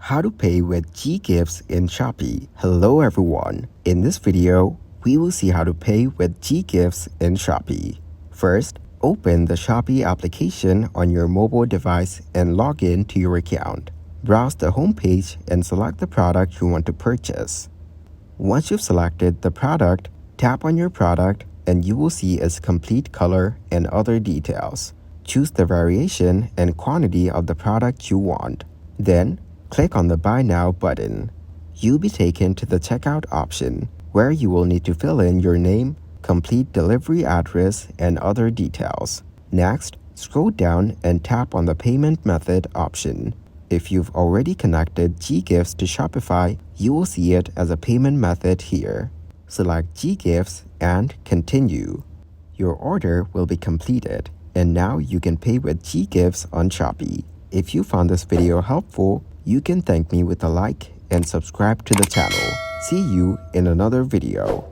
How to pay with Ggives in Shopee. Hello everyone. In this video, we will see how to pay with Ggives in Shopee. First, open the Shopee application on your mobile device and log in to your account. Browse the home page and select the product you want to purchase. Once you've selected the product, tap on your product and you will see its complete color and other details. Choose the variation and quantity of the product you want. Then, click on the Buy Now button. You'll be taken to the checkout option, where you will need to fill in your name, complete delivery address, and other details. Next, scroll down and tap on the Payment Method option. If you've already connected Ggives to Shopify, you will see it as a payment method here. Select Ggives and Continue. Your order will be completed, and now you can pay with Ggives on Shopee. If you found this video helpful, you can thank me with a like and subscribe to the channel. See you in another video.